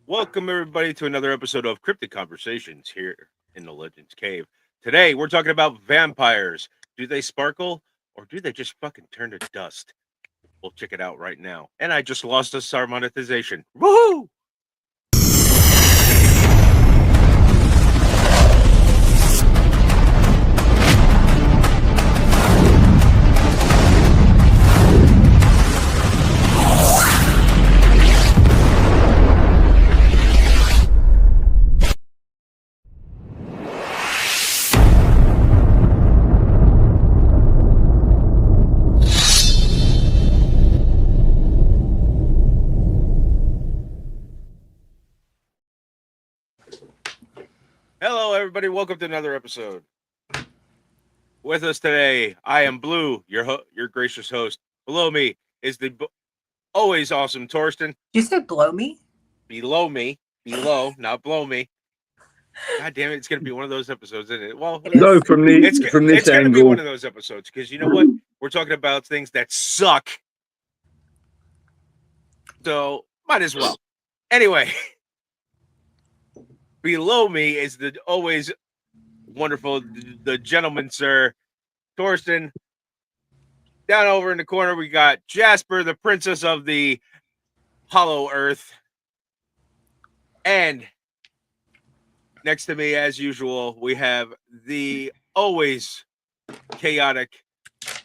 Welcome, everybody, to another episode of Cryptid Conversations here in the Legends Cave. Today, we're talking about vampires. Do they sparkle, or do they just fucking turn to dust? We'll check it out right now. And I just lost us our monetization. Woohoo! Hello, everybody. Welcome to another episode. With us today, I am Blue, your gracious host. Below me is the always awesome Torsten. You said blow me? Below me. Below, not blow me. God damn it, it's going to be one of those episodes, isn't it? Well, no, from this it's angle. It's going to be one of those episodes, because you know what? We're talking about things that suck. So, might as well. Anyway, below me is the always wonderful, the gentleman, sir, Torsten. Down over in the corner, we got Jasper, the princess of the Hollow Earth. And next to me, as usual, we have the always chaotic,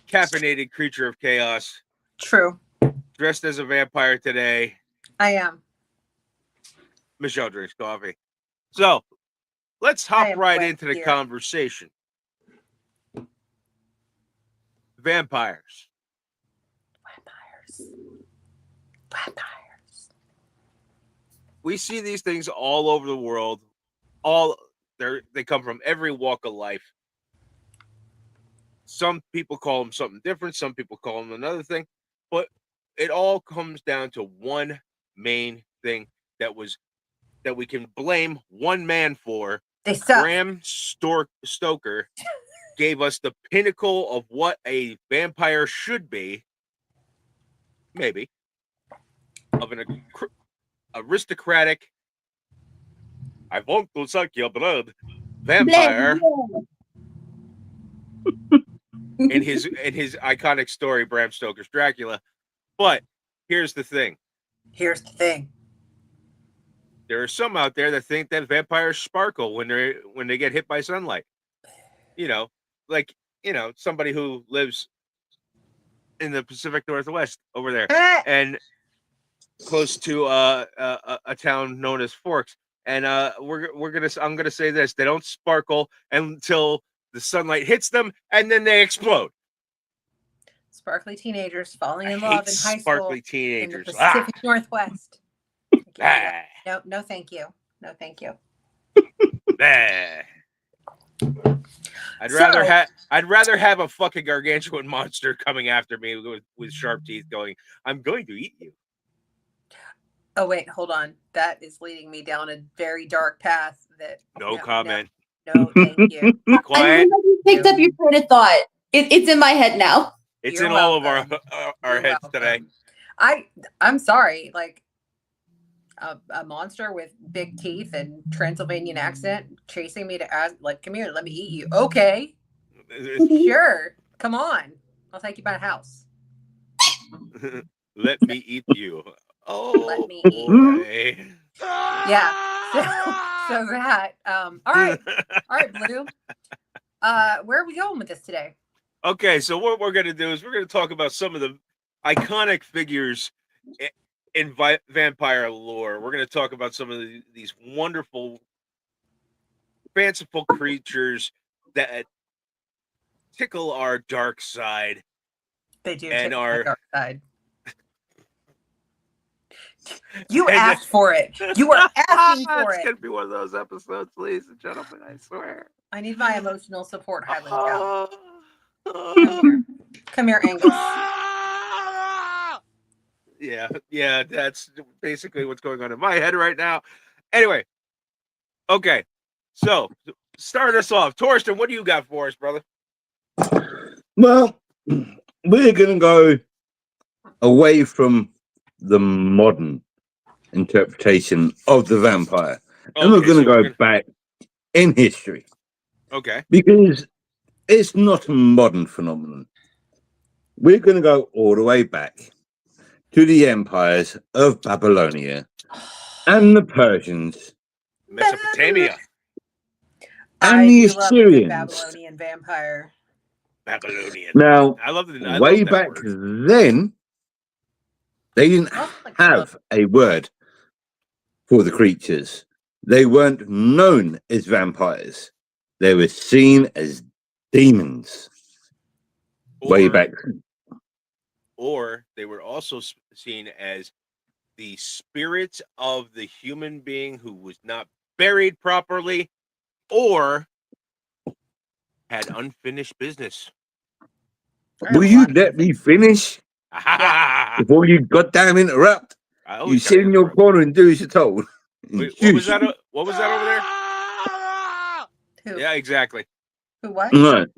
caffeinated creature of chaos. True. Dressed as a vampire today. I am. Michelle drinks coffee. So, let's hop right into the conversation. Vampires. We see these things all over the world. They come from every walk of life. Some people call them something different. Some people call them another thing. But it all comes down to one main thing that we can blame one man for. They suck. Bram Stoker gave us the pinnacle of what a vampire should be, maybe, of an aristocratic, I want to suck your blood, vampire. in his iconic story, Bram Stoker's Dracula. But here's the thing. There are some out there that think that vampires sparkle when they get hit by sunlight. Somebody who lives in the Pacific Northwest over there and close to a town known as Forks. And I'm gonna say this: they don't sparkle until the sunlight hits them, and then they explode. Sparkly teenagers falling in love in high school. Sparkly teenagers in the Pacific Northwest. No, thank you. No, thank you. I'd rather have a fucking gargantuan monster coming after me with sharp teeth going, I'm going to eat you. Oh, wait, hold on. That is leading me down a very dark path. No comment. No, thank you. Quiet. You picked up your train of thought. It's in my head now. It's You're in welcome. All of our heads welcome. Today. I'm sorry. Like a monster with big teeth and Transylvanian accent chasing me to ask, like, come here, let me eat you. Okay. Sure. Come on. I'll take you by the house. Let me eat you. Oh, let me eat you. Yeah. So that. All right, Blue. Where are we going with this today? Okay, so what we're going to do is we're going to talk about some of the iconic figures in vampire lore. We're going to talk about some of these wonderful, fanciful creatures that tickle our dark side. They do tickle our dark side. You asked for it. You were asking for it. It's going to be one of those episodes, ladies and gentlemen, I swear. I need my emotional support, Highland Cow. Come here, Angus. Yeah, that's basically what's going on in my head right now. Anyway, okay, so start us off. Torsten, what do you got for us, brother? Well, we're going to go away from the modern interpretation of the vampire. And we're Okay, going to so we're go back in history okay. because it's not a modern phenomenon. We're going to go all the way back to the empires of Babylonia and the Persians Mesopotamia. and I the do love a good Assyrians. Babylonian vampire. Babylonian. Now, I love it. I way love that back word. then, they didn't Oh, like have a word for the creatures. They weren't known as vampires. They were seen as demons way back then. Or they were also seen as the spirits of the human being who was not buried properly or had unfinished business. Will you let me finish I before you goddamn interrupt? You always sit gotta in your interrupt. corner and do as you're told. Wait, what was that? What was that over there? Who? Yeah, exactly. Who? What? Right.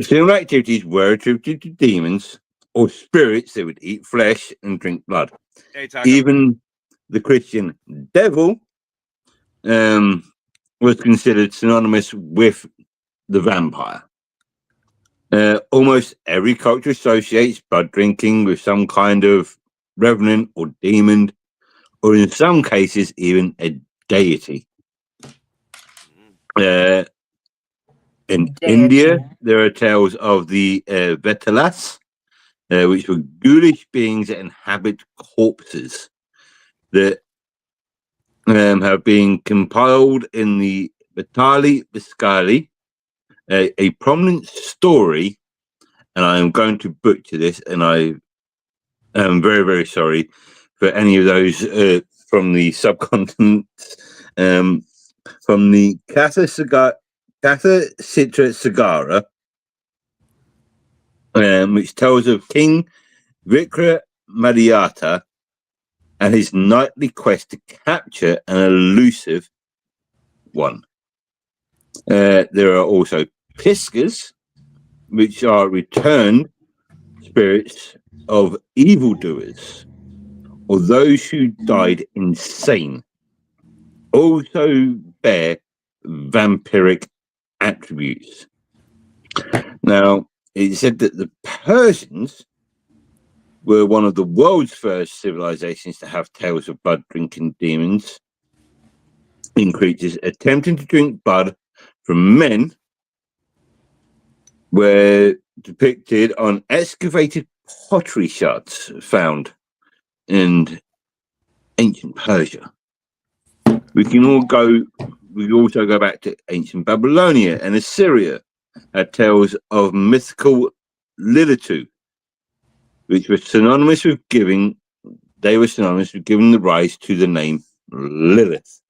Similar activities were attributed to demons or spirits that would eat flesh and drink blood. Hey, Taco. Even the Christian devil was considered synonymous with the vampire. Almost every culture associates blood drinking with some kind of revenant or demon, or in some cases, even a deity. In India, there are tales of the Vetalas, which were ghoulish beings that inhabit corpses that have been compiled in the Vitali Viscali, a prominent story, and I am going to butcher this, and I am very, very sorry for any of those from the subcontinent, from the Katha Citra Sagara, which tells of King Vikramaditya and his nightly quest to capture an elusive one. There are also Piskas, which are returned spirits of evildoers or those who died insane, also bear vampiric attributes. Now, it said that the Persians were one of the world's first civilizations to have tales of blood-drinking demons in creatures attempting to drink blood from men were depicted on excavated pottery shards found in ancient Persia. We can also go back to ancient Babylonia and Assyria, had tales of mythical Lilitu, which were synonymous with giving the rise to the name Lilith.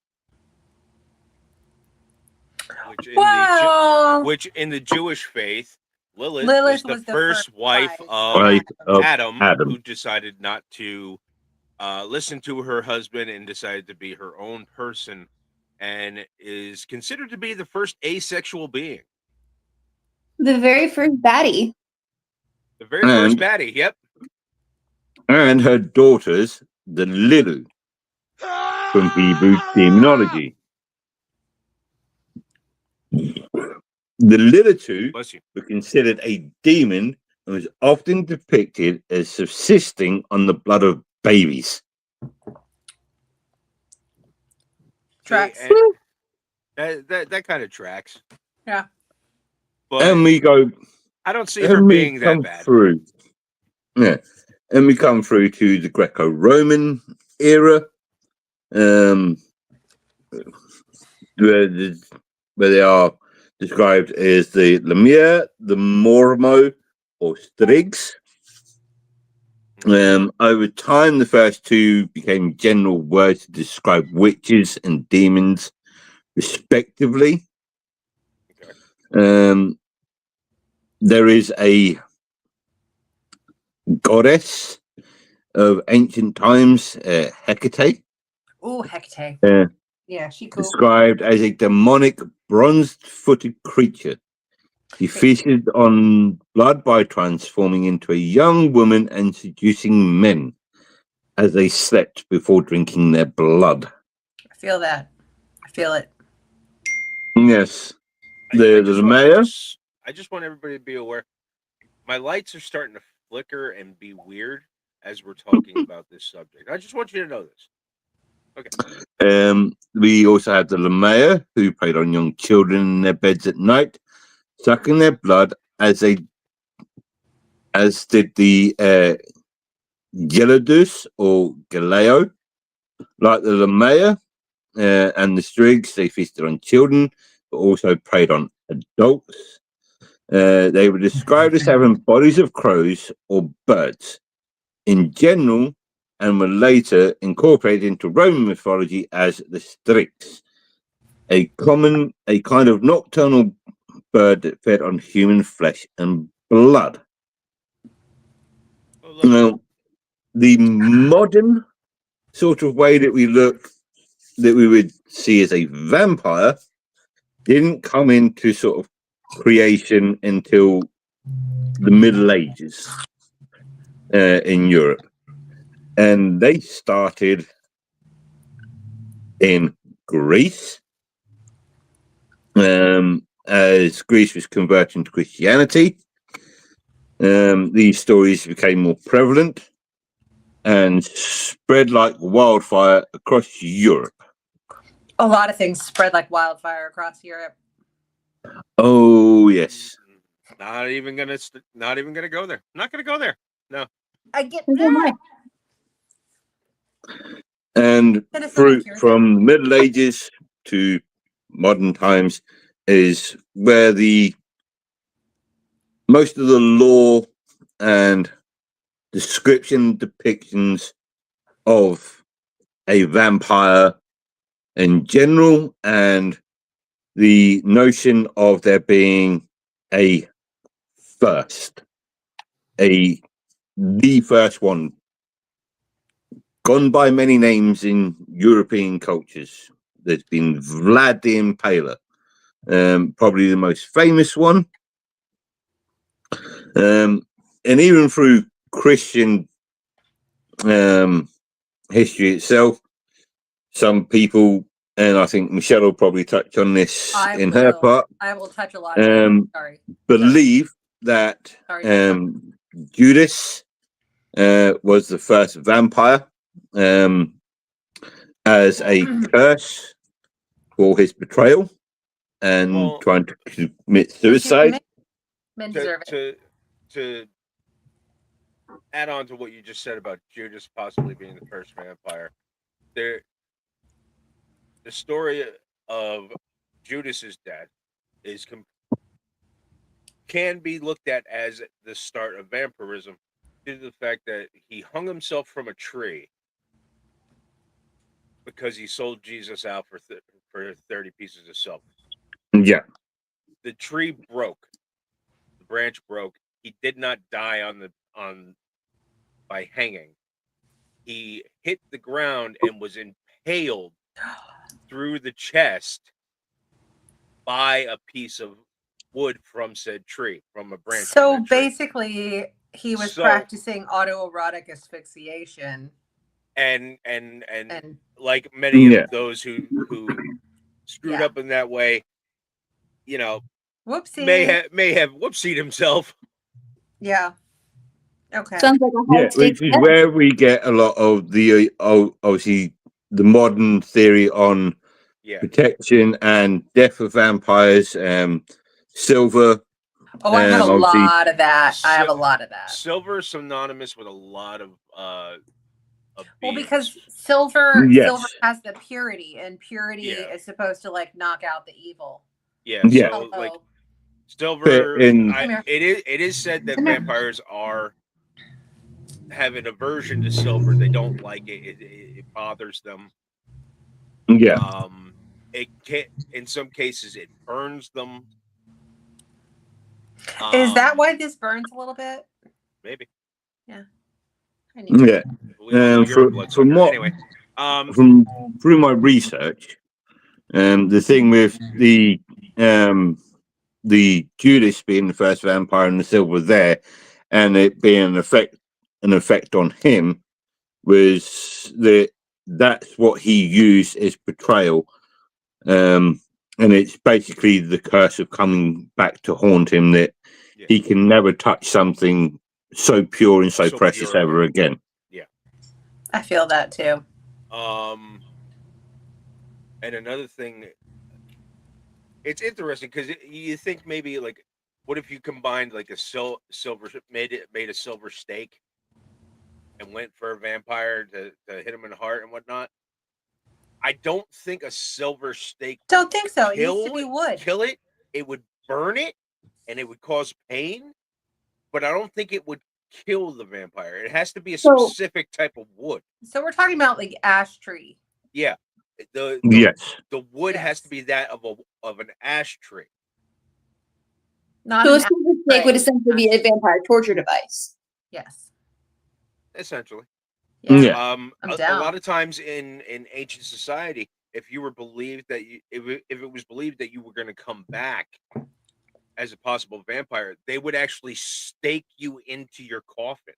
Which in the Jewish faith, Lilith was the first wife of Adam, who decided not to listen to her husband and decided to be her own person, and is considered to be the first asexual being. The very first baddie. The very first baddie, yep. And her daughters, the Lilu, from Hebrew demonology. The Lilitu were considered a demon and was often depicted as subsisting on the blood of babies. Tracks. That kind of tracks. Yeah. But and we go. I don't see her being that bad. Yeah. And we come through to the Greco-Roman era, where they are described as the Lemire, the Mormo, or Strigs. Over time, the first two became general words to describe witches and demons, respectively. Okay. There is a goddess of ancient times, Hecate. Oh, Hecate. Yeah, she cool. Described as a demonic bronze-footed creature He feasted on blood by transforming into a young woman and seducing men as they slept before drinking their blood. I feel that. I feel it. Yes. I The mayor. just want everybody to be aware. My lights are starting to flicker and be weird as we're talking about this subject. I just want you to know this. Okay. We also have the mayor, who preyed on young children in their beds at night, sucking their blood as did the Gelidus or Galeo. Like the Lamea and the Strigs, they feasted on children, but also preyed on adults. They were described as having bodies of crows or birds in general, and were later incorporated into Roman mythology as the Strix, a kind of nocturnal bird that fed on human flesh and blood. Now, the modern sort of way that we would see as a vampire didn't come into sort of creation until the Middle Ages in Europe. And they started in Greece, as Greece was converting to Christianity. These stories became more prevalent and spread like wildfire across Europe. A lot of things spread like wildfire across Europe. Oh yes. Not even gonna go there. Not gonna go there. No. I get that. And from the Middle Ages to modern times is where most of the lore and description depictions of a vampire in general, and the notion of there being the first one, gone by many names in European cultures. There's been Vlad the Impaler, probably the most famous one. And even through Christian history itself, some people, and I think Michelle will probably touch on this her part. I will touch a lot. Believe that Judas was the first vampire, as a curse for his betrayal and trying to commit suicide. To add on to what you just said about Judas possibly being the first vampire, the story of Judas's death can be looked at as the start of vampirism, due to the fact that he hung himself from a tree because he sold Jesus out for 30 pieces of silver. Yeah. The tree broke. The branch broke. He did not die by hanging. He hit the ground and was impaled through the chest by a piece of wood from said tree, from a branch. So basically, he was practicing autoerotic asphyxiation. And like many of those who screwed up in that way, whoopsie, may have whoopsied himself. Yeah. Okay. Sounds like which is where we get a lot of the obviously the modern theory on protection and death of vampires. Silver. I have a lot of that. I have a lot of that. Silver is synonymous with a lot of because silver has the purity, and purity is supposed to knock out the evil. Yeah. So silver. It is said that vampires have an aversion to silver. They don't like it. It bothers them. Yeah. It can, in some cases, it burns them. Is that why this burns a little bit? Maybe. Yeah. Yeah. From through my research, the thing with the the Judas being the first vampire and the silver there, and it being an effect on him, was that's what he used as betrayal. And it's basically the curse of coming back to haunt him, that he can never touch something so pure and so precious pure ever again. Yeah. I feel that too. And another thing, it's interesting because you think maybe like, what if you combined like a silver made a silver stake and went for a vampire to hit him in the heart and whatnot? I don't think a silver stake. Don't think so. It needs to be wood. Kill it. It would burn it, and it would cause pain. But I don't think it would kill the vampire. It has to be a specific type of wood. So we're talking about like ash tree. Yeah. The wood has to be that of an ash tree. Not so a silver stake would essentially be a vampire torture device. Yes. Essentially. Yeah. A lot of times in ancient society, if you were believed that if it was believed that you were going to come back as a possible vampire, they would actually stake you into your coffin.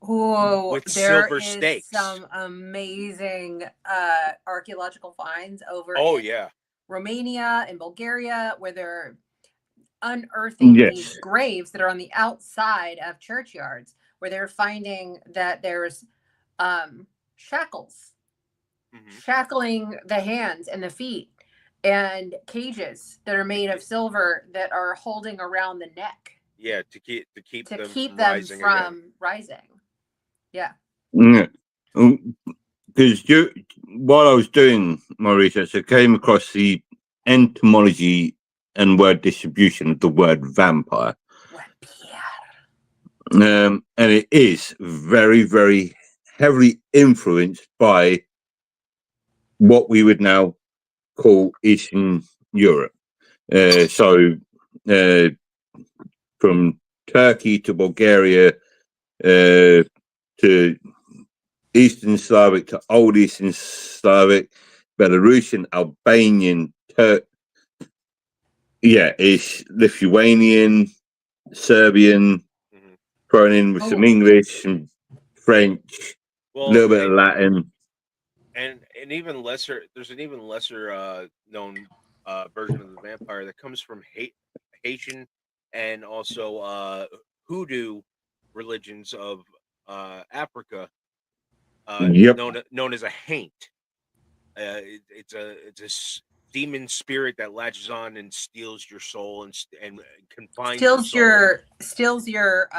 Oh, with silver is stakes. Some amazing archaeological finds over in Romania and Bulgaria, where they're unearthing these graves that are on the outside of churchyards, where they're finding that there's shackles shackling the hands and the feet, and cages that are made of silver that are holding around the neck. Yeah, to keep them from rising. Yeah. Because while I was doing my research, I came across the etymology and word distribution of the word vampire. And it is very, very heavily influenced by what we would now call Eastern Europe. From Turkey to Bulgaria to Eastern Slavic to Old Eastern Slavic, Belarusian, Albanian, it's Lithuanian, Serbian, thrown in with some English and French, a little bit of Latin. And even lesser, there's an even lesser known version of the vampire that comes from Haitian and also hoodoo religions of Africa, known as a haint. It's a demon spirit that latches on and steals your soul and confines steals your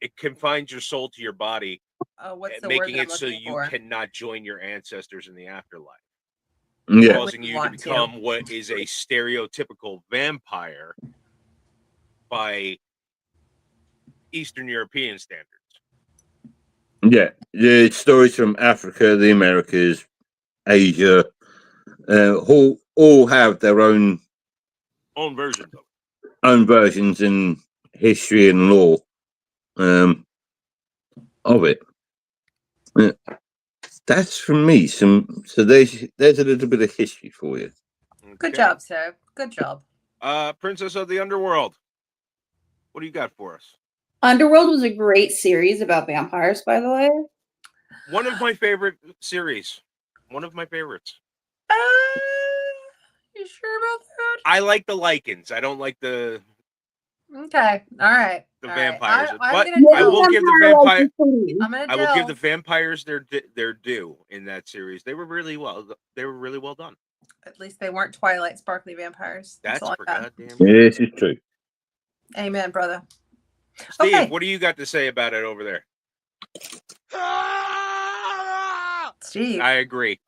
it confines your soul to your body, making it so you cannot join your ancestors in the afterlife. Yeah. Causing you to become what is a stereotypical vampire by Eastern European standards. Yeah, the stories from Africa, the Americas, Asia, all have their own versions of it. Own versions in history and law of it. That's from me. So there's a little bit of history for you. Okay. Good job, sir. Good job. Princess of the Underworld. What do you got for us? Underworld was a great series about vampires, by the way. One of my favorite series. One of my favorites. You sure about that? I like the lichens. I don't like the. Okay. All right. The vampires. I will give the vampires their due in that series. They were really well done. At least they weren't Twilight sparkly vampires. That's for goddamn. This is true. Amen, brother. Steve, what do you got to say about it over there? Steve. I agree.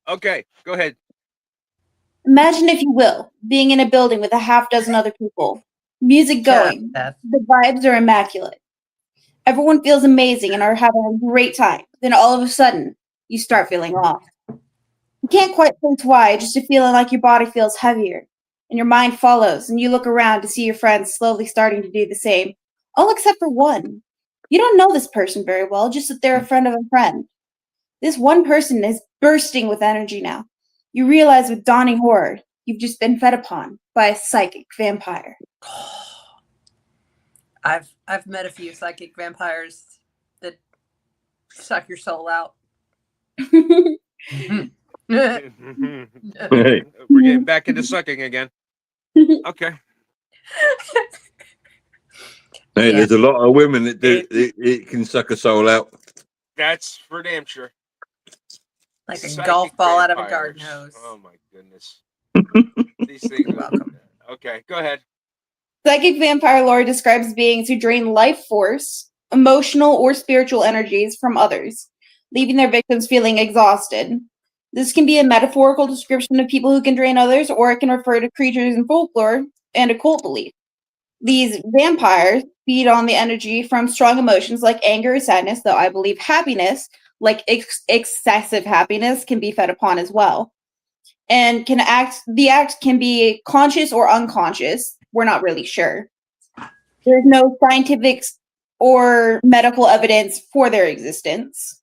Okay, go ahead. Imagine, if you will, being in a building with a half dozen other people. Music going. The vibes are immaculate. Everyone feels amazing and are having a great time. Then all of a sudden, you start feeling off. You can't quite place why, just a feeling like your body feels heavier. And your mind follows, and you look around to see your friends slowly starting to do the same. All except for one. You don't know this person very well, just that they're a friend of a friend. This one person is bursting with energy now. You realize with dawning horror You've just been fed upon by a psychic vampire. I've met a few psychic vampires that suck your soul out. We're getting back into sucking again. Okay. Hey, Yeah. there's a lot of women that do it can suck a soul out. That's for damn sure. Like a Psychic golf ball out of a vampires. garden hose. Oh my goodness. These things You're welcome. Okay, go ahead. Psychic vampire lore describes beings who drain life force, emotional or spiritual energies from others, leaving their victims feeling exhausted. This can be a metaphorical description of people who can drain others, or it can refer to creatures in folklore and occult belief. These vampires feed on the energy from strong emotions like anger or sadness, though I believe happiness, like excessive happiness, can be fed upon as well. And the act can be conscious or unconscious. We're not really sure. There's no scientific or medical evidence for their existence.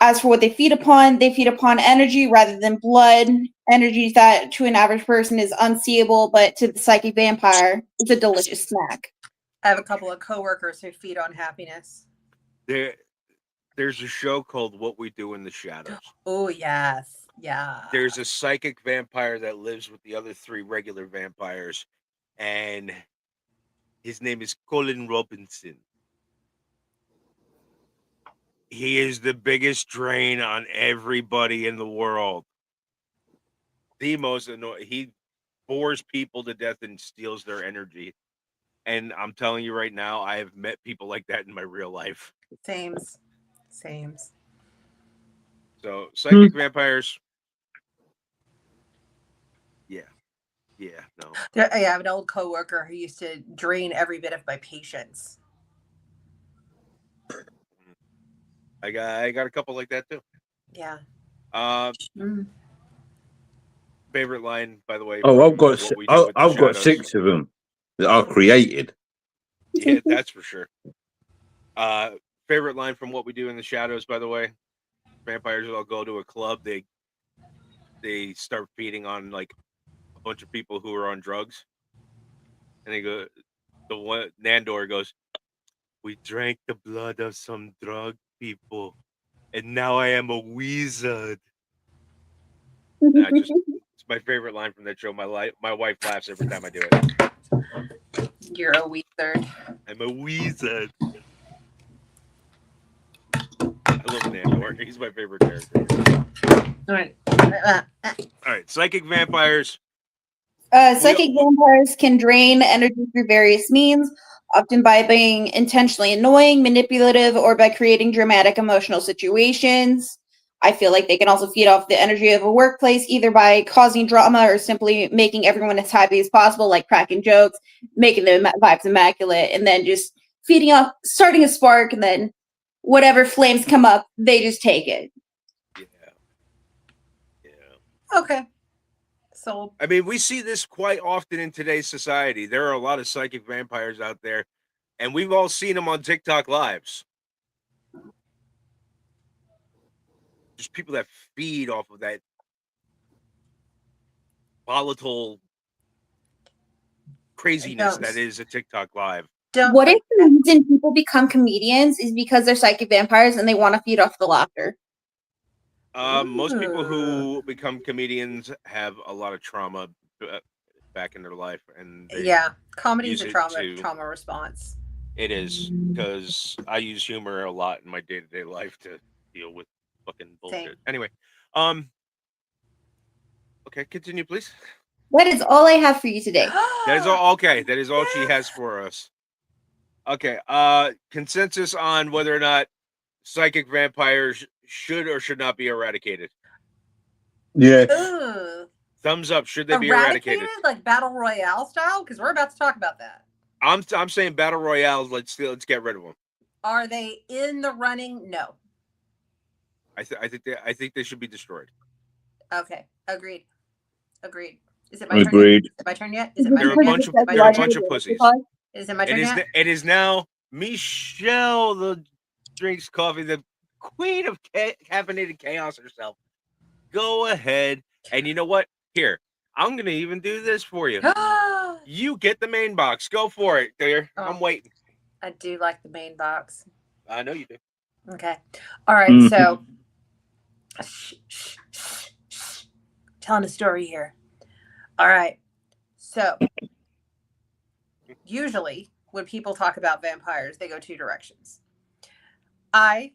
As for what they feed upon energy rather than blood. Energy that to an average person is unseeable, but to the psychic vampire, it's a delicious snack. I have a couple of coworkers who feed on happiness. There's a show called What We Do in the Shadows. Oh, yes. Yeah. There's a psychic vampire that lives with the other 3 regular vampires, and his name is Colin Robinson. He is the biggest drain on everybody in the world. The most annoying. He bores people to death and steals their energy. And I'm telling you right now, I have met people like that in my real life. Sames. So psychic vampires. Yeah, no. I have an old coworker who used to drain every bit of my patience. I got a couple like that too. Yeah. Favorite line, by the way. Oh, I've got 6 of them that I created. Yeah, that's for sure. Favorite line from What We Do in the Shadows, by the way. Vampires will go to a club. They start feeding on like a bunch of people who are on drugs, and they go. Nandor goes, "We drank the blood of some drug people, and now I am a wizard." It's my favorite line from that show. My wife laughs every time I do it. You're a wizard. I'm a wizard. I love Nandor. He's my favorite character. All right. All right, psychic vampires. Psychic vampires can drain energy through various means, often by being intentionally annoying, manipulative, or by creating dramatic emotional situations. I feel like they can also feed off the energy of a workplace, either by causing drama or simply making everyone as happy as possible, like cracking jokes, making the vibes immaculate, and then just feeding off, starting a spark, and then whatever flames come up, they just take it. Yeah. Okay. So I mean, we see this quite often in today's society. There are a lot of psychic vampires out there, and we've all seen them on TikTok lives. Just people that feed off of that volatile craziness that is a TikTok live. What if the reason people become comedians is because they're psychic vampires and they want to feed off the laughter? Most people who become comedians have a lot of trauma back in their life, and comedy is a trauma response. It is, because I use humor a lot in my day-to-day life to deal with fucking bullshit. Same. Anyway, okay, continue, please. That is all I have for you today. That is all. Okay, that is all she has for us. Okay, consensus on whether or not psychic vampires should or should not be eradicated. Yeah. Thumbs up. Should they be eradicated? Like battle royale style? Because we're about to talk about that. I'm saying battle royale. Let's get rid of them. Are they in the running? No. I think they should be destroyed. Okay, agreed. Is it my turn? Agreed. Is it my turn yet? Is it my They're turn a bunch of pussies. Is it my turn yet? It is now Michelle, the drinks coffee, the queen of caffeinated chaos herself. go ahead. And you know what? Here, I'm going to even do this for you. You get the main box. Go for it, dear. Oh. I'm waiting. I do like the main box. I know you do. Okay. All right. So, telling a story here. All right. So, usually when people talk about vampires, they go two directions. I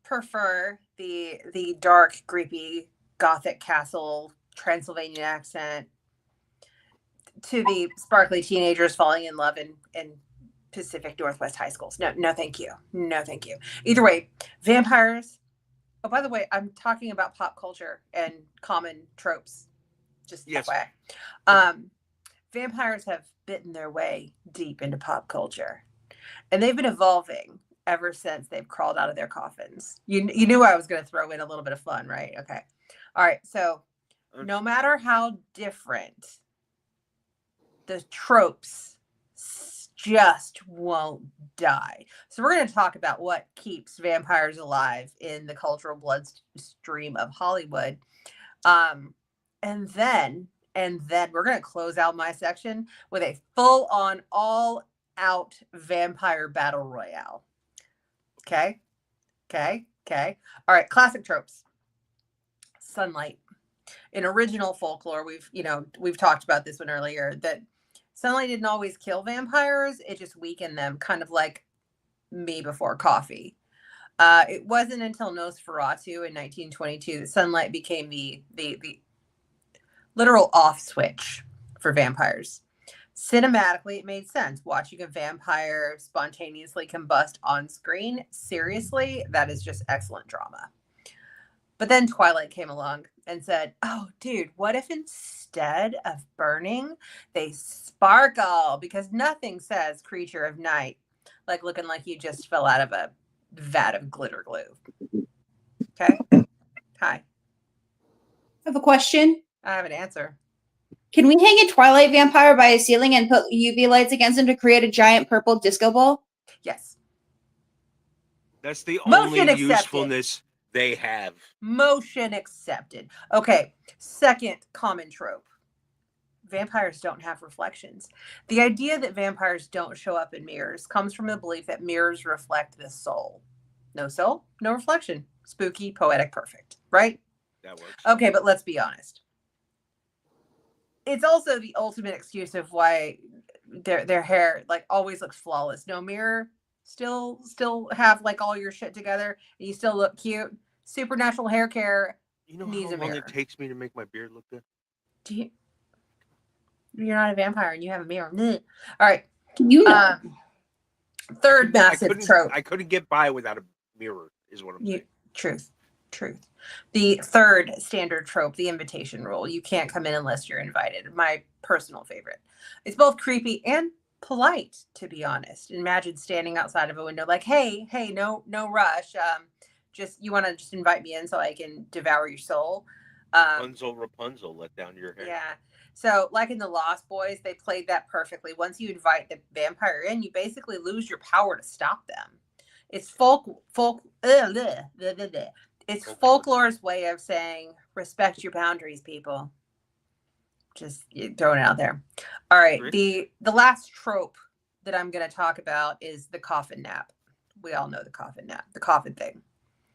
prefer the dark, creepy, gothic castle, Transylvanian accent to the sparkly teenagers falling in love in Pacific Northwest high schools. No, thank you. No, thank you. Either way, vampires. Oh, by the way, I'm talking about pop culture and common tropes. Just Yes. FYI. Vampires have bitten their way deep into pop culture, and they've been evolving ever since they've crawled out of their coffins. You knew I was going to throw in a little bit of fun, right? Okay. All right. So no matter how different, the tropes just won't die. So we're going to talk about what keeps vampires alive in the cultural bloodstream of Hollywood. And then we're going to close out my section with a full-on, all-out vampire battle royale. Okay. All right. Classic tropes. Sunlight. In original folklore, we've talked about this one earlier, that sunlight didn't always kill vampires. It just weakened them, kind of like me before coffee. It wasn't until Nosferatu in 1922 that sunlight became the literal off switch for vampires. Cinematically, it made sense. Watching a vampire spontaneously combust on screen, seriously, that is just excellent drama. But then Twilight came along and said, oh, dude, what if instead of burning, they sparkle? Because nothing says creature of night like looking like you just fell out of a vat of glitter glue. Okay? Hi. I have a question. I have an answer. Can we hang a Twilight vampire by a ceiling and put UV lights against him to create a giant purple disco ball? Yes. That's the Motion only accepted. usefulness they have. Motion accepted. Okay. Second common trope. Vampires don't have reflections. The idea that vampires don't show up in mirrors comes from the belief that mirrors reflect the soul. No soul, no reflection. Spooky, poetic, perfect. Right? That works. Okay, but let's be honest. It's also the ultimate excuse of why their hair like always looks flawless. No mirror, still have like all your shit together, and you still look cute. Supernatural hair care. You know needs how a long mirror. it takes me to make my beard look good? You're not a vampire and you have a mirror. All right. You know. Third massive trope. I couldn't get by without a mirror, is what I'm saying. Truth. The third standard trope, the invitation rule. You can't come in unless you're invited. My personal favorite. It's both creepy and polite, to be honest. Imagine standing outside of a window like, hey, no rush. You want to just invite me in so I can devour your soul. Rapunzel, let down your hair. Yeah. So, like in The Lost Boys, they played that perfectly. Once you invite the vampire in, you basically lose your power to stop them. It's it's folklore's way of saying respect your boundaries, people. Just throwing it out there. All right. The last trope that I'm going to talk about is the coffin nap. We all know the coffin nap, the coffin thing.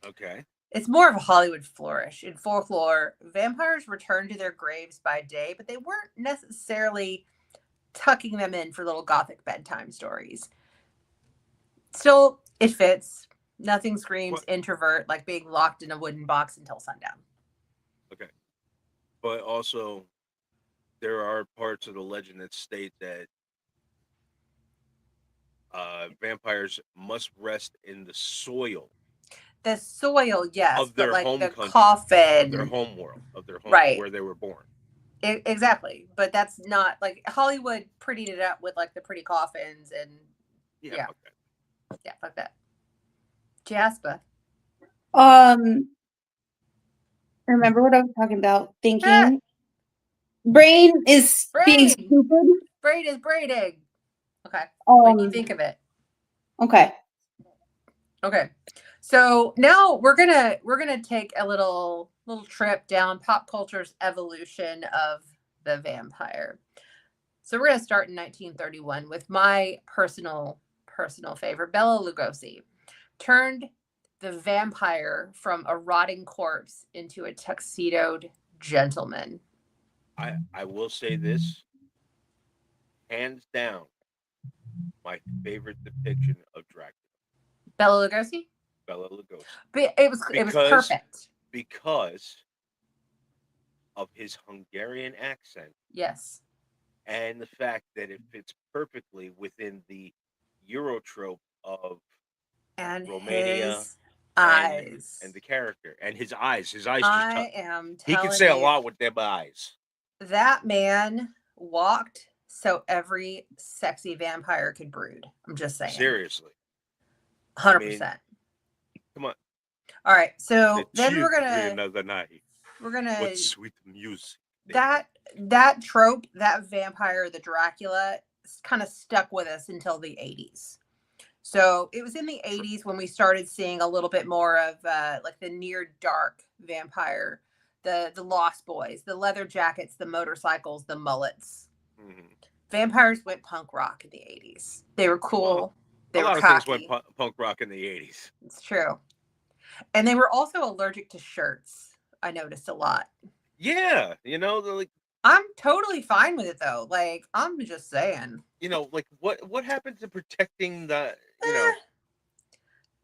Okay. It's more of a Hollywood flourish. In folklore, vampires returned to their graves by day, but they weren't necessarily tucking them in for little gothic bedtime stories. Still, it fits. Nothing screams introvert like being locked in a wooden box until sundown. Okay. But also, there are parts of the legend that state that vampires must rest in the soil. The soil, yes, of their but like home the country, coffin, of their home world, of their home, right, where they were born. Exactly, but that's not like Hollywood prettied it up with like the pretty coffins and yeah. Fuck that. Jasper. Remember what I was talking about? Thinking. Brain is being stupid. Brain is braiding. Okay. When you think of it. Okay. So now we're gonna take a little trip down pop culture's evolution of the vampire. So we're gonna start in 1931 with my personal favorite. Bela Lugosi turned the vampire from a rotting corpse into a tuxedoed gentleman. I will say this, hands down, my favorite depiction of Dracula. Bela Lugosi? Bela Lugosi. But it was perfect. Because of his Hungarian accent. Yes. And the fact that it fits perfectly within the Eurotrope of and Romania his eyes and the character and his eyes. His eyes he can say a lot with them eyes. That man walked so every sexy vampire could brood. I'm just saying. Seriously. 100%. Come on. All right. So the then we're gonna another night. We're gonna with sweet music. That trope, that vampire, the Dracula, kind of stuck with us until the 80s. So it was in the 80s when we started seeing a little bit more of like the near dark vampire, the Lost Boys, the leather jackets, the motorcycles, the mullets. Mm-hmm. Vampires went punk rock in the 80s. They were cool. They were cocky. A lot of things went punk rock in the 80s. It's true. And they were also allergic to shirts. I noticed a lot. Yeah, like I'm totally fine with it though. Like I'm just saying. Like what happened to protecting the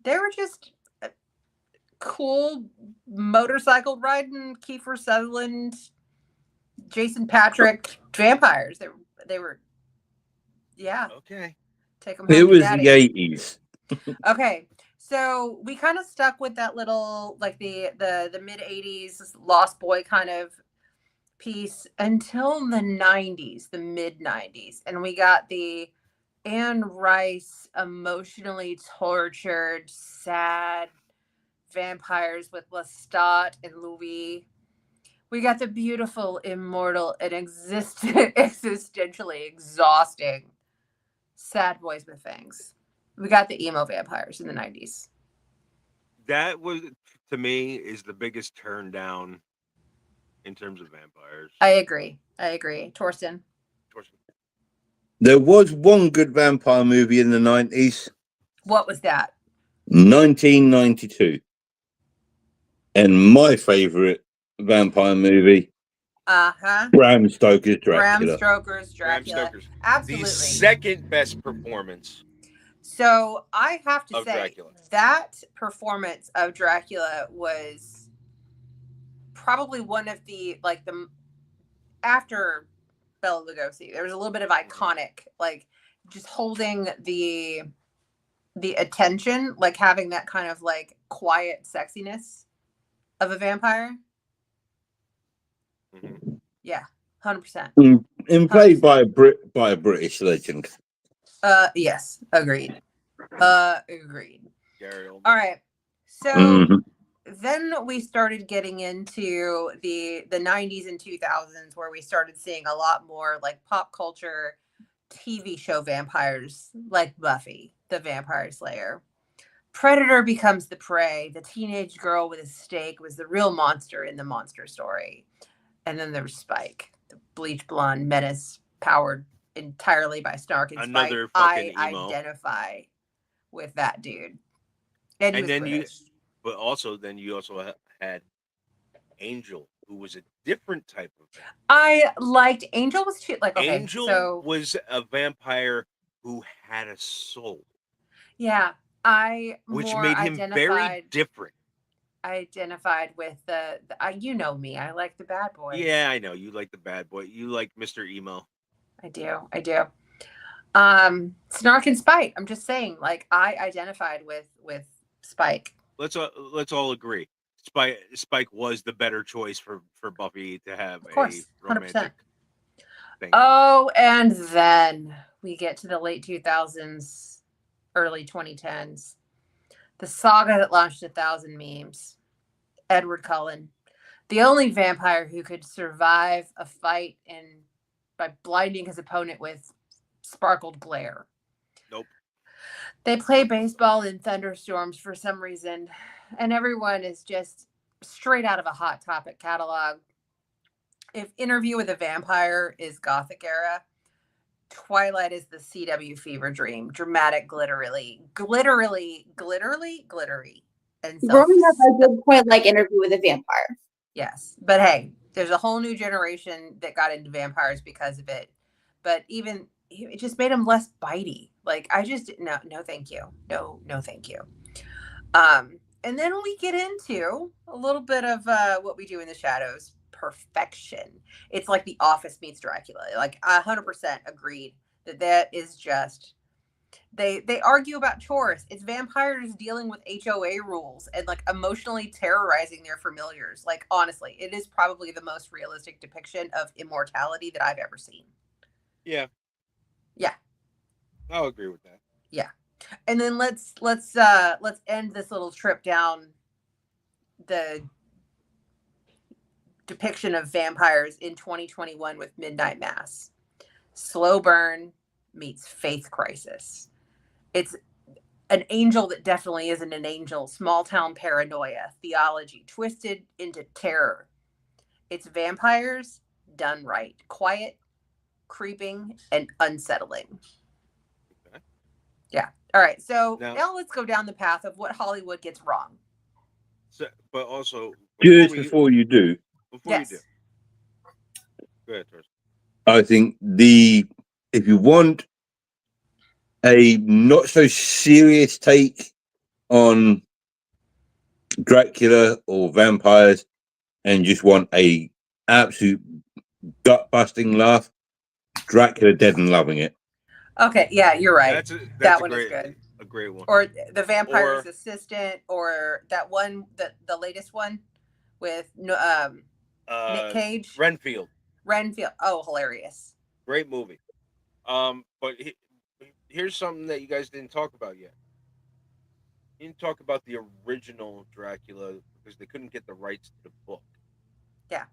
they were just cool motorcycle riding Kiefer Sutherland, Jason Patrick vampires. They were yeah. Okay. Take them home. It was the 80s. Okay. So we kind of stuck with that little like the mid 80s Lost Boy kind of piece until the 90s, the mid 90s, and we got the Anne Rice emotionally tortured, sad vampires with Lestat and Louis. We got the beautiful, immortal, and existentially exhausting sad boys with fangs. We got the emo vampires in the 90s. That was, to me, is the biggest turn down in terms of vampires. I agree. Torsten. There was one good vampire movie in the 90s. What was that? 1992. And my favorite vampire movie. Bram Stoker's Dracula. Bram Stoker's. Absolutely. The second best performance. So I have to say Dracula. That performance of Dracula was probably one of the after Bela Lugosi, there was a little bit of iconic, like just holding the attention, like having that kind of like quiet sexiness of a vampire. Mm-hmm. Yeah, 100%. And played by a British legend. Yes, agreed. Agreed. All right, so then we started getting into the 90s and 2000s where we started seeing a lot more like pop culture TV show vampires like Buffy, the Vampire Slayer. Predator becomes the prey. The teenage girl with a stake was the real monster in the monster story. And then there's Spike, the bleach blonde menace powered entirely by Snark and Spike. I identify with that dude. And then but also then you also had Angel, who was a different type of vampire. I liked Angel was too Angel was a vampire who had a soul. Yeah, which made him very different. I identified with the you know me. I like the bad boy. Yeah, I know you like the bad boy. You like Mr. Emo. I do. Snark and Spike. I'm just saying, like I identified with Spike. Let's all agree. Spike was the better choice for Buffy to have of course, a romantic 100%. thing. Oh, and then we get to the late 2000s, early 2010s. The saga that launched 1,000 memes. Edward Cullen, the only vampire who could survive a fight by blinding his opponent with sparkled glare. Nope. They play baseball in thunderstorms for some reason, and everyone is just straight out of a Hot Topic catalog. If Interview with a Vampire is Gothic era, Twilight is the CW fever dream. Dramatic, glittery. And Growing up, I did quite like Interview with a Vampire. Yes. But hey, there's a whole new generation that got into vampires because of it. But even it just made them less bitey. Like I just no thank you. No thank you. And then we get into a little bit of What We Do in the Shadows. Perfection. It's like The Office meets Dracula. Like 100% agreed that is just they argue about chores. It's vampires dealing with HOA rules and like emotionally terrorizing their familiars. Like honestly, it is probably the most realistic depiction of immortality that I've ever seen. Yeah. I'll agree with that. Yeah. And then let's end this little trip down the depiction of vampires in 2021 with Midnight Mass. Slow burn meets faith crisis. It's an angel that definitely isn't an angel. Small town paranoia, theology twisted into terror. It's vampires done right. Quiet, creeping, and unsettling. Okay. Yeah. All right. So now let's go down the path of what Hollywood gets wrong. So, but also, before you do, go ahead, Torsten. I think if you want a not so serious take on Dracula or vampires, and just want a absolute gut busting laugh, Dracula Dead and Loving It. Okay, yeah, you're right. That one is good. A great one. Or The Vampire's Assistant, or that one, the latest one with Nick Cage. Renfield. Oh, hilarious. Great movie. But here's something that you guys didn't talk about yet. You didn't talk about the original Dracula because they couldn't get the rights to the book. Yeah.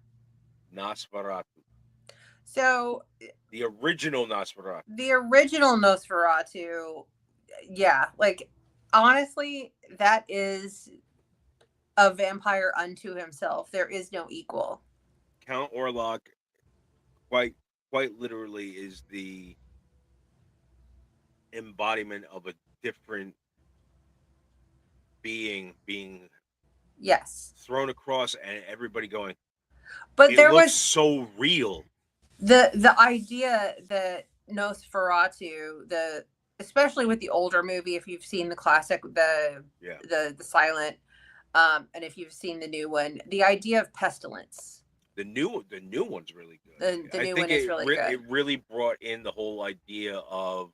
Nosferatu. So the original Nosferatu. Yeah, like honestly, that is a vampire unto himself. There is no equal. Count Orlok quite literally is the embodiment of a different being yes thrown across, and everybody going, but there was so real. The idea that Nosferatu, especially with the older movie, if you've seen the classic, the silent, and if you've seen the new one, the idea of pestilence. The new one's really good. The new one is really good. It really brought in the whole idea of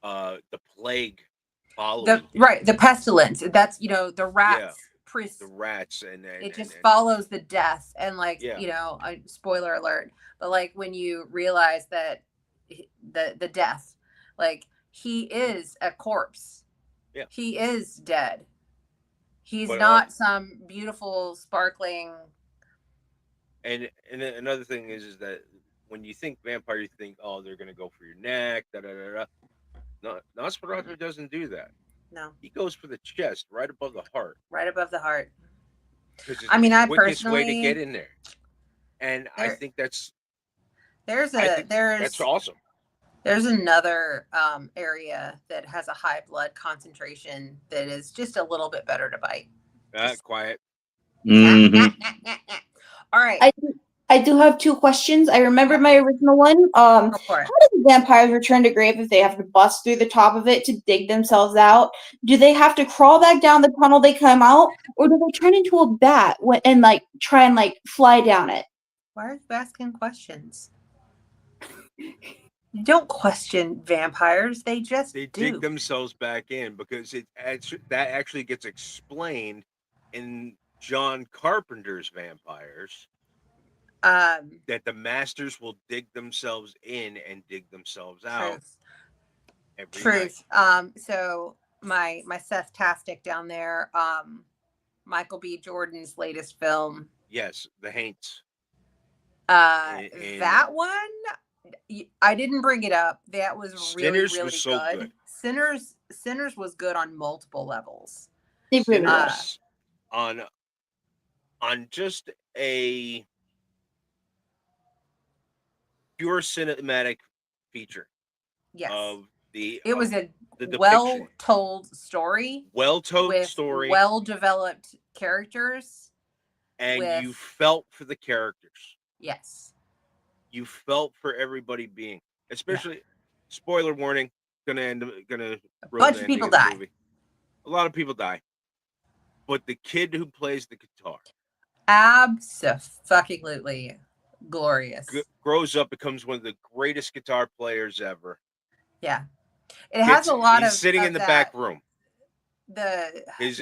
the plague following. The pestilence. That's the rats. Yeah. The rats and it just follows the death and spoiler alert, but like when you realize that the death, like he is a corpse. Yeah. He is dead. He's not some beautiful sparkling. And another thing is that when you think vampire, you think, oh, they're gonna go for your neck, No, Nosferatu doesn't do that. No, he goes for the chest, right above the heart. Right above the heart. I mean, I personally way to get in there, and I think that's that's awesome. There's another area that has a high blood concentration that is just a little bit better to bite. Quiet. Mm-hmm. All right. I do have two questions. I remember my original one. How do the vampires return to grave if they have to bust through the top of it to dig themselves out? Do they have to crawl back down the tunnel they come out, or do they turn into a bat and try and fly down it? Why are you asking questions? You don't question vampires. They dig themselves back in because that actually gets explained in John Carpenter's Vampires. That the masters will dig themselves in and dig themselves out. Truth. So my Seth-tastic down there, Michael B. Jordan's latest film. Yes, The Haints. That one, I didn't bring it up. That was really, really was so good. Sinners Sinners was good on multiple levels. They really Sinners on just a pure cinematic feature Yes. of it was a the well-told story. Well-told with story. Well-developed characters. And you felt for the characters. Yes. You felt for everybody being, especially, spoiler warning, gonna a bunch of people die. Movie. A lot of people die. But the kid who plays the guitar, absolutely glorious. Grows up, becomes one of the greatest guitar players ever. Yeah. It has a lot he's of sitting of in the that, back room. His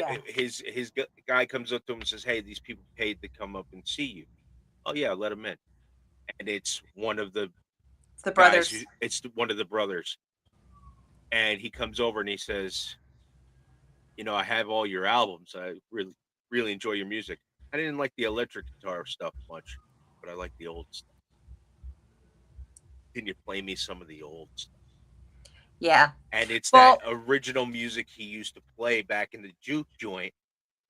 guy comes up to him and says, "Hey, these people paid to come up and see you." Oh yeah, let him in. And it's one of the brothers. It's one of the brothers. And he comes over and he says, I have all your albums. I really, really enjoy your music. I didn't like the electric guitar stuff much, but I like the old stuff. Can you play me some of the old stuff? Yeah. And it's that original music he used to play back in the juke joint,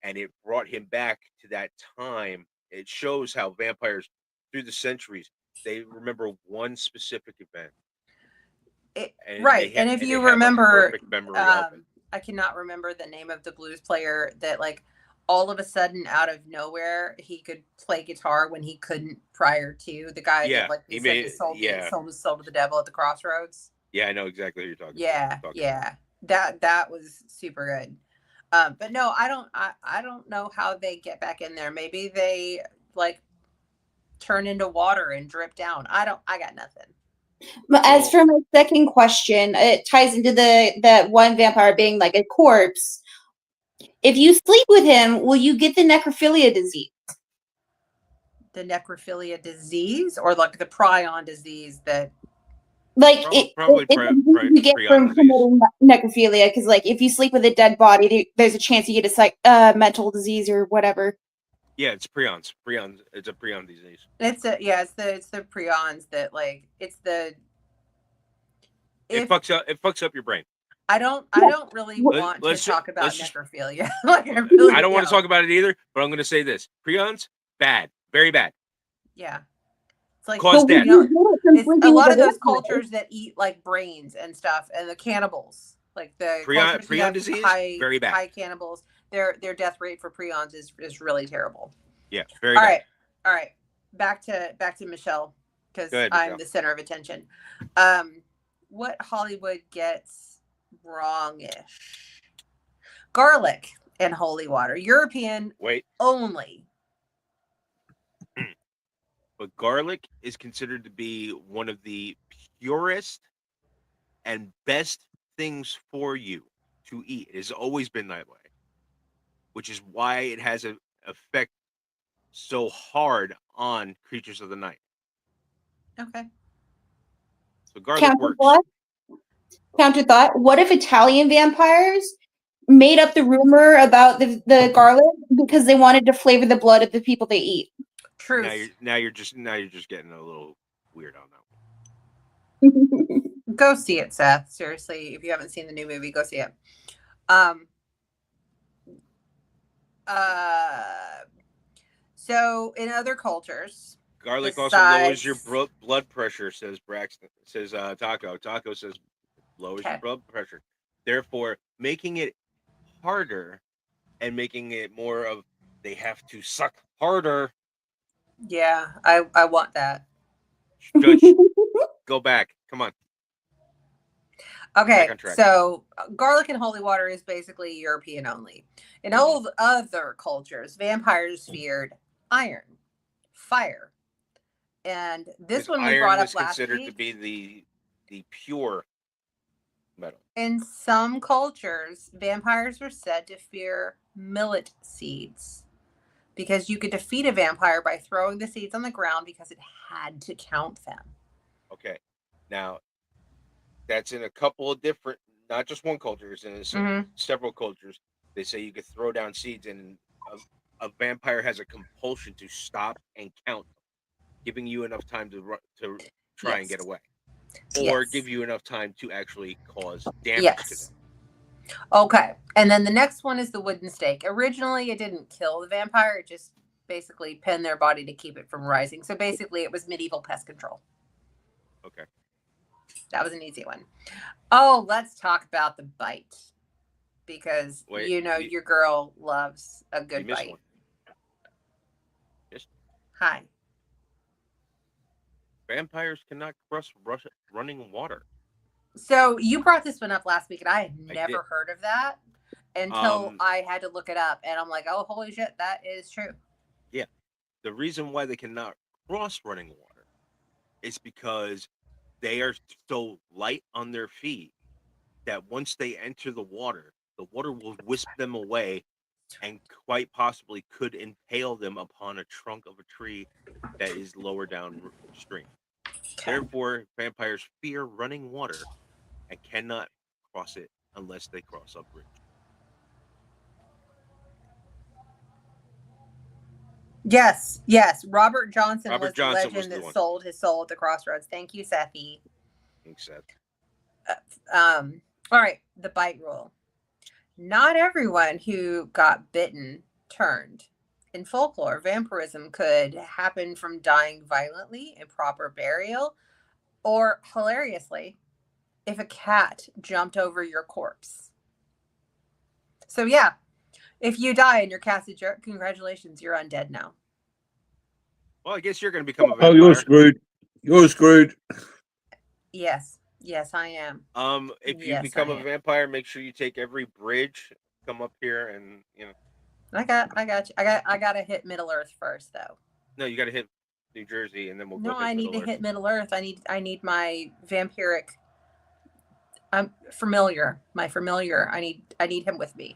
and it brought him back to that time. It shows how vampires, through the centuries, they remember one specific event. And if you remember, I cannot remember the name of the blues player that, like, all of a sudden, out of nowhere, he could play guitar when he couldn't prior to. The guy that, like, sold his soul to the devil at the crossroads. Yeah, I know exactly what you're talking about. Yeah. That was super good. But no, I don't know how they get back in there. Maybe they, like, turn into water and drip down. I got nothing. But as for my second question, it ties into that one vampire being like a corpse. If you sleep with him, will you get the necrophilia disease? The necrophilia disease, or like the prion disease that, like, you get from committing necrophilia? Because, like, if you sleep with a dead body, there's a chance you get a mental disease or whatever. Yeah, it's prions. It's a prion disease. It's the prions that, like, it fucks up your brain. I don't really want to talk about necrophilia. Like, I don't want to talk about it either, but I'm going to say this: prions, bad, very bad. Yeah, it's like cause death. It's a lot of those cultures that eat, like, brains and stuff, and the cannibals, like the prion disease, very bad. High cannibals. Their death rate for prions is really terrible. Yeah, very bad. All right. Back to Michelle, because I'm the center of attention. What Hollywood gets wrong-ish? Garlic and holy water. European only. But garlic is considered to be one of the purest and best things for you to eat. It has always been that way, which is why it has an effect so hard on creatures of the night. Okay. So garlic works. Counter thought. What if Italian vampires made up the rumor about the garlic because they wanted to flavor the blood of the people they eat? True. Now you're just getting a little weird on that one. Go see it, Seth. Seriously, if you haven't seen the new movie, go see it. So in other cultures, garlic also lowers your blood pressure, says Braxton. Says Taco. Taco says lowers your blood pressure. Therefore, making it harder and making it more of they have to suck harder. Yeah, I want that. Judge, go back. Come on. Okay, so garlic and holy water is basically European only. In all other cultures, vampires feared iron, fire, and this one we brought up last week. Iron was considered to be the pure metal. In some cultures, vampires were said to fear millet seeds because you could defeat a vampire by throwing the seeds on the ground because it had to count them. Okay, now that's in a couple of different, not just one culture, it's in several cultures. They say you could throw down seeds, and a vampire has a compulsion to stop and count them, giving you enough time to try and get away, or give you enough time to actually cause damage to them. Okay. And then the next one is the wooden stake. Originally, it didn't kill the vampire. It just basically pinned their body to keep it from rising. So basically, it was medieval pest control. Okay. That was an easy one. Oh, let's talk about the bite. Because, your girl loves a good bite. One. Yes. Hi. Vampires cannot cross running water. So you brought this one up last week, and I had never heard of that until I had to look it up. And I'm like, oh, holy shit, that is true. Yeah. The reason why they cannot cross running water is because they are so light on their feet that once they enter the water will whisk them away and quite possibly could impale them upon a trunk of a tree that is lower downstream. Okay. Therefore, vampires fear running water and cannot cross it unless they cross a bridge. Yes. Robert Johnson was the legend that sold his soul at the crossroads. Thank you, Sethy. Thanks, Seth. All right, the bite rule. Not everyone who got bitten turned. In folklore, vampirism could happen from dying violently, improper burial, or hilariously, if a cat jumped over your corpse. So yeah, if you die and your cat's a jerk, congratulations, you're undead now. Well, I guess you're going to become a vampire. Oh, you're screwed. You're screwed. Yes, I am. If you become a vampire, make sure you take every bridge, come up here, and I got you. I got to hit Middle Earth first, though. No, you got to hit New Jersey, and then we'll go. No, I need to hit Middle Earth. I need my vampiric. I'm familiar. My familiar. I need him with me.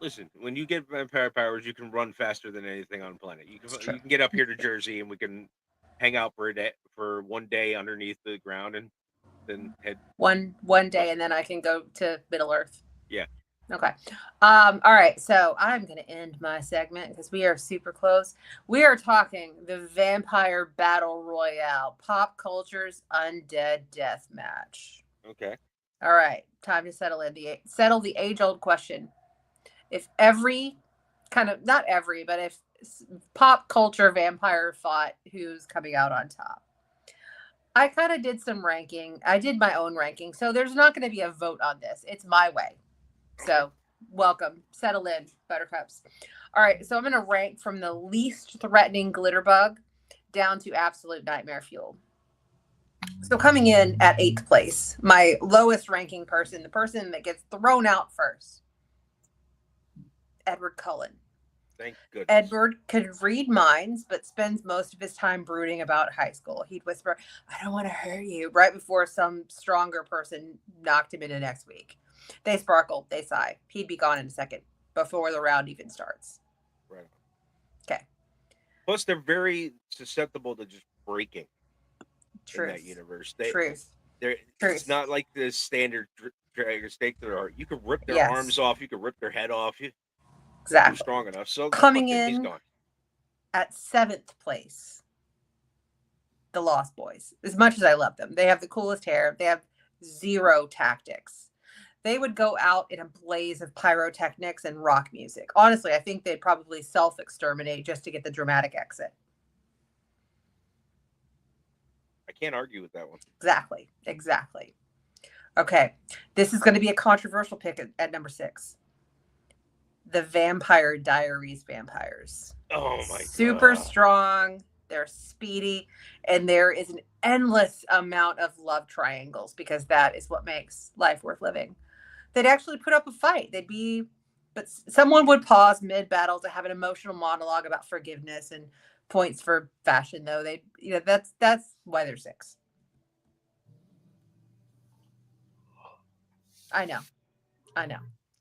Listen, when you get vampire powers, you can run faster than anything on the planet. You can get up here to Jersey, and we can hang out for 1 day underneath the ground, and then head one day, and then I can go to Middle Earth. Yeah. Okay. All right. So I'm going to end my segment because we are super close. We are talking the Vampire Battle Royale, pop culture's undead death match. Okay. All right. Time to settle the age-old question. If every not every, but if pop culture vampire fought, who's coming out on top? I kind of did some ranking. I did my own ranking. So there's not going to be a vote on this. It's my way. So welcome. Settle in, buttercups. All right. So I'm going to rank from the least threatening glitterbug down to absolute nightmare fuel. So coming in at 8th place, my lowest ranking person, the person that gets thrown out first, Edward Cullen. Thank goodness. Edward could read minds, but spends most of his time brooding about high school. He'd whisper, "I don't want to hurt you," right before some stronger person knocked him into next week. They sparkle, they sigh. He'd be gone in a second before the round even starts. Right. Okay. Plus, they're very susceptible to just breaking. Truth. In that universe. Truth. It's not like the standard drag stake through. You could rip their arms off. You could rip their head off. Exactly. You're strong enough. So coming in at 7th place, the Lost Boys. As much as I love them, they have the coolest hair. They have zero tactics. They would go out in a blaze of pyrotechnics and rock music. Honestly, I think they'd probably self-exterminate just to get the dramatic exit. I can't argue with that one. Exactly. Okay. This is going to be a controversial pick at number 6. The Vampire Diaries vampires. Oh my god. Super strong. They're speedy. And there is an endless amount of love triangles because that is what makes life worth living. They'd actually put up a fight. But someone would pause mid-battle to have an emotional monologue about forgiveness and points for fashion, though. That's why they're 6. I know.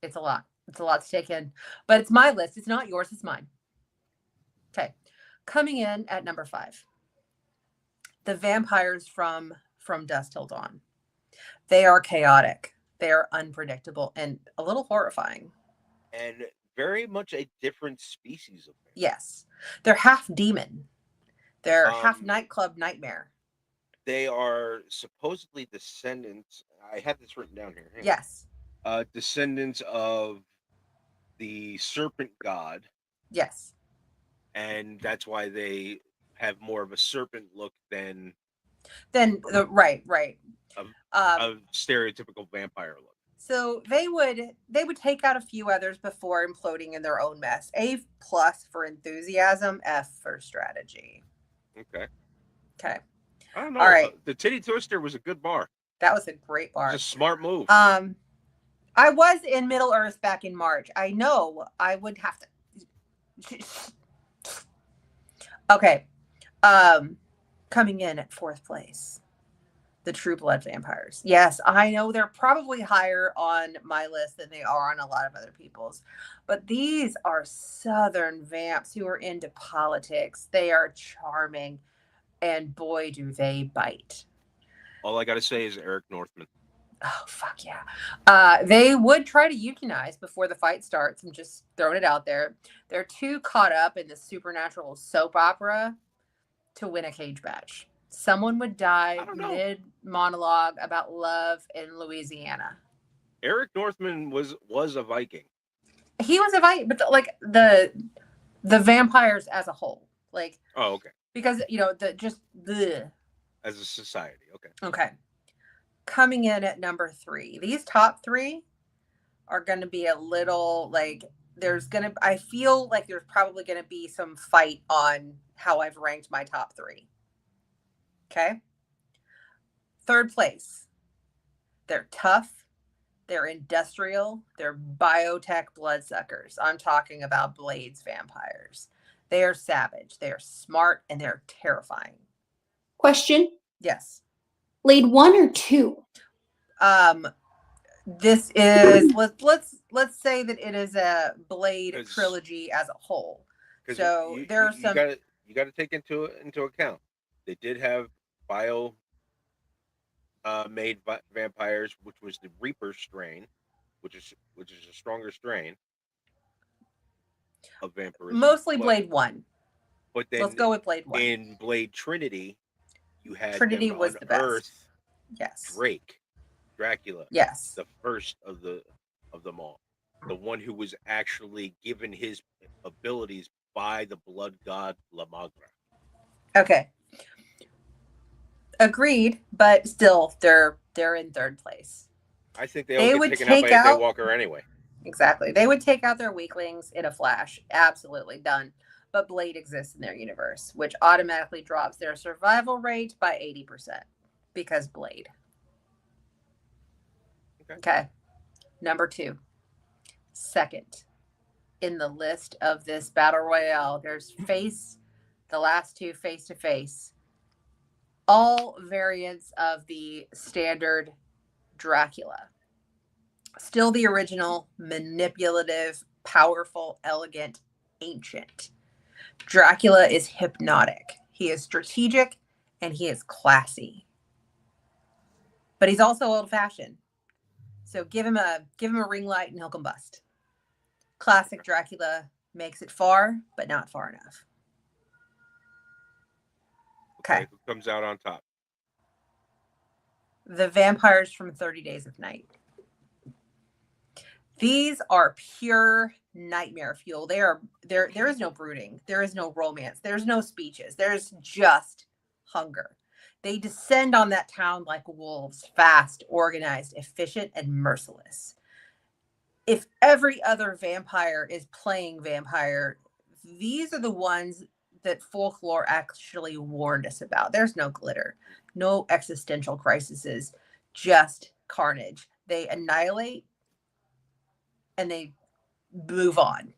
It's a lot. It's a lot to take in. But it's my list. It's not yours. It's mine. Okay. Coming in at number 5. The vampires from Dusk Till Dawn. They are chaotic. They are unpredictable and a little horrifying. And very much a different species of vampire. Yes. They're half demon. They're half nightclub nightmare. They are supposedly descendants. I have this written down here. Yes. descendants of the serpent god, Yes. and that's why they have more of a serpent look than Then the right. a, Um, a stereotypical vampire look. so they would take out a few others before imploding in their own mess. A+ for enthusiasm, F for strategy. Okay. Okay. I don't know. All right. The Titty Twister was a good bar. That was a great bar. It's a smart move. I was in Middle Earth back in March. I know I would have to. Okay. Coming in at 4th place, the True Blood vampires. Yes, I know they're probably higher on my list than they are on a lot of other people's, but these are Southern vamps who are into politics. They are charming, and boy, do they bite. All I got to say is Eric Northman. Oh, fuck yeah. They would try to euthanize before the fight starts. I'm just throwing it out there. They're too caught up in the supernatural soap opera to win a cage match. Someone would die mid-monologue about love in Louisiana. Eric Northman was a Viking. He was a Viking, but the vampires as a whole. Like, oh, okay. Because, the as a society. Okay. Okay. Coming in at number 3. These top 3 are going to be a little I feel like there's probably going to be some fight on how I've ranked my top 3. Okay. 3rd place. They're tough. They're industrial. They're biotech bloodsuckers. I'm talking about Blade's vampires. They are savage. They are smart, and they're terrifying. Question. Yes. Blade 1 or 2? This is let's say that it is a Blade trilogy as a whole. So there are some you got to take into account they did have bio made vampires, which was the Reaper strain, which is a stronger strain of vampirism. Mostly Blade 1. But then let's go with Blade 1. In Blade Trinity, you had Trinity was the best. Earth, yes. Dracula. Yes. The first of them all. The one who was actually given his abilities by the blood god La Magra. Okay. Agreed, but still they're in 3rd place. I think they all get taken out by a daywalker anyway. Exactly. They would take out their weaklings in a flash. Absolutely done. But Blade exists in their universe, which automatically drops their survival rate by 80% because Blade. Okay. Number 2. Second in the list of this battle royale, there's the last 2 face-to-face. All variants of the standard Dracula. Still the original, manipulative, powerful, elegant, ancient. Dracula is hypnotic. He is strategic and he is classy. But he's also old-fashioned. So give him a ring light and he'll combust. Classic Dracula makes it far, but not far enough. Okay. Who comes out on top? The vampires from 30 Days of Night. These are pure nightmare fuel. There is no brooding. There is no romance. There's no speeches. There's just hunger. They descend on that town like wolves, fast, organized, efficient, and merciless. If every other vampire is playing vampire, these are the ones that folklore actually warned us about. There's no glitter, no existential crises, just carnage. They annihilate and they move on.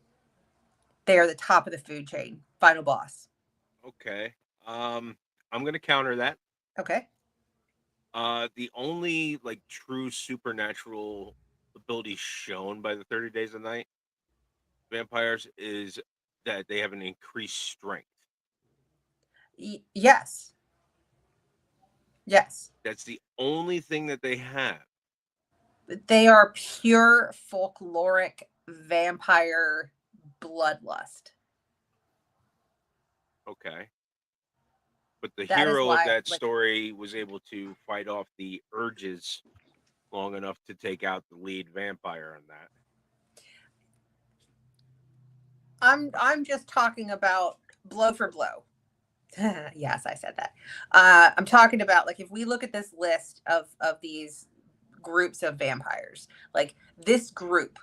They are the top of the food chain. Final boss. Okay. I'm going to counter that. Okay. The only true supernatural ability shown by the 30 Days of Night vampires is that they have an increased strength. Yes. That's the only thing that they have. They are pure folkloric vampire bloodlust. Okay. But the hero of that story was able to fight off the urges long enough to take out the lead vampire on that. I'm just talking about blow for blow. Yes, I said that. I'm talking about, like, if we look at this list of these groups of vampires, like this group,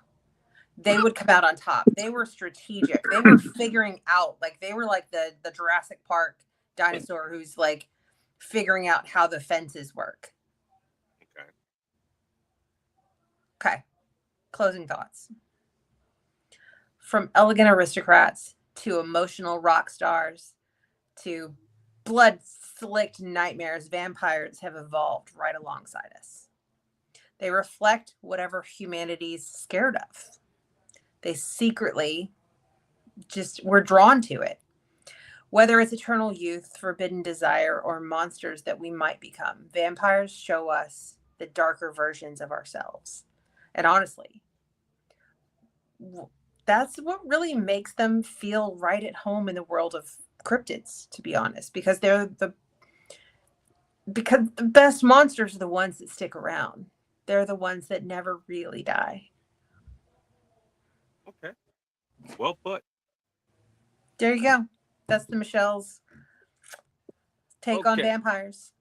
they would come out on top. They were strategic. They were figuring out, like, they were like the Jurassic Park dinosaur who's like figuring out how the fences work. Okay. Closing thoughts. From elegant aristocrats to emotional rock stars to blood-slicked nightmares, vampires have evolved right alongside us. They reflect whatever humanity's scared of. They secretly just were drawn to it. Whether it's eternal youth, forbidden desire, or monsters that we might become, vampires show us the darker versions of ourselves. And honestly, that's what really makes them feel right at home in the world of cryptids, to be honest, because the best monsters are the ones that stick around. They're the ones that never really die. Okay. Well put. There you go. That's the Michelle's take on vampires.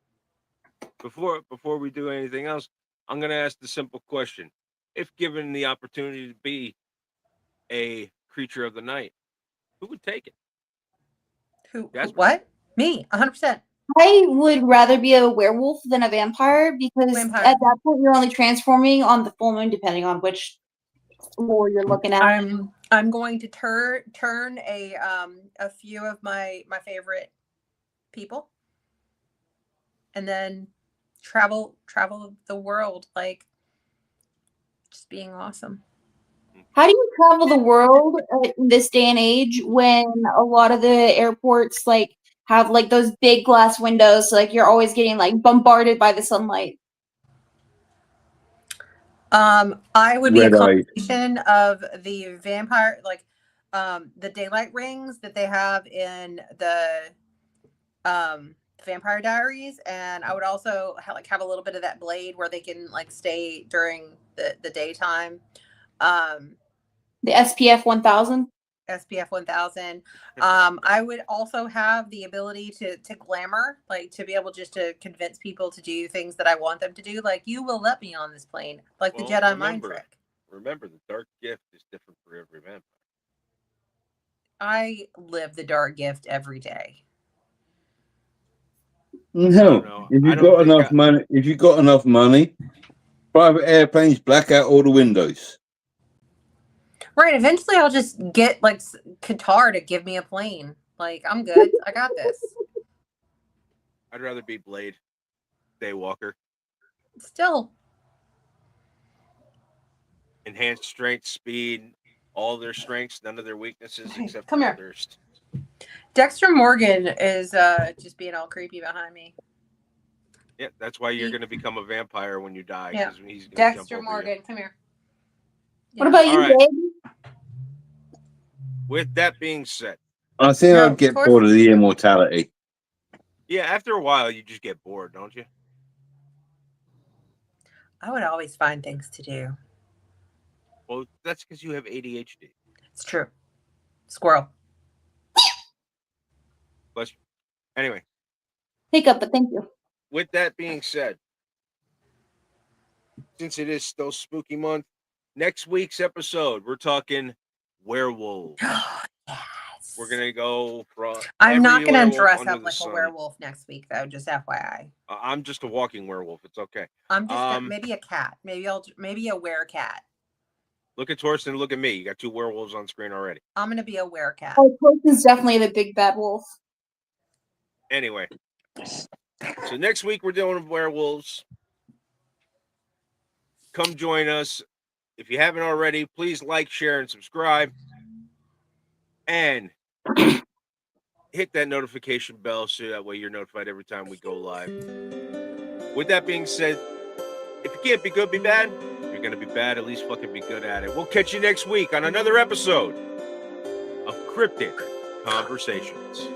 Before we do anything else, I'm going to ask the simple question. If given the opportunity to be a creature of the night, who would take it? Who what? Me, 100%. I would rather be a werewolf than a vampire because at that point you're only transforming on the full moon, depending on which lore you're looking at. I'm going to turn a few of my favorite people, and then travel the world, like just being awesome. How do you travel the world in this day and age when a lot of the airports like have like those big glass windows, so, like you're always getting like bombarded by the sunlight? I would be a combination of the vampire, like the daylight rings that they have in the Vampire Diaries, and I would also have a little bit of that blade where they can like stay during the daytime. The SPF 1000. SPF 1000. I would also have the ability to glamour, like to be able just to convince people to do things that I want them to do. Like, you will let me on this plane, like the Jedi mind trick. Remember, the dark gift is different for every vampire. I live the dark gift every day. No, if you've got enough money, private airplanes black out all the windows. Right. Eventually, I'll just get like Qatar to give me a plane. Like, I'm good. I got this. I'd rather be Blade, Daywalker. Still. Enhanced strength, speed, all their strengths, none of their weaknesses, except Come here. thirst. Dexter Morgan is just being all creepy behind me. Yeah, that's why you're going to become a vampire when you die. Yeah. He's Dexter Morgan, come here. What about you, babe? With that being said, I think I'd get bored of the immortality. Yeah, after a while, you just get bored, don't you? I would always find things to do. Well, that's because you have ADHD. It's true. Squirrel. Bless you. Anyway. Hiccup, but thank you. With that being said, since it is still spooky month, next week's episode, we're talking werewolves. Yes. We're gonna go from. I'm not gonna dress up like a werewolf next week, though. Just FYI. I'm just a walking werewolf. It's okay. I'm just maybe a cat. Maybe a werecat. Look at Torsten. Look at me. You got two werewolves on screen already. I'm gonna be a werecat. Oh, Torsten's definitely the big bad wolf. Anyway, so next week we're doing werewolves. Come join us. If you haven't already, please like, share, and subscribe. And hit that notification bell so that way you're notified every time we go live. With that being said, if you can't be good, be bad. If you're going to be bad, at least fucking be good at it. We'll catch you next week on another episode of Cryptid Conversations.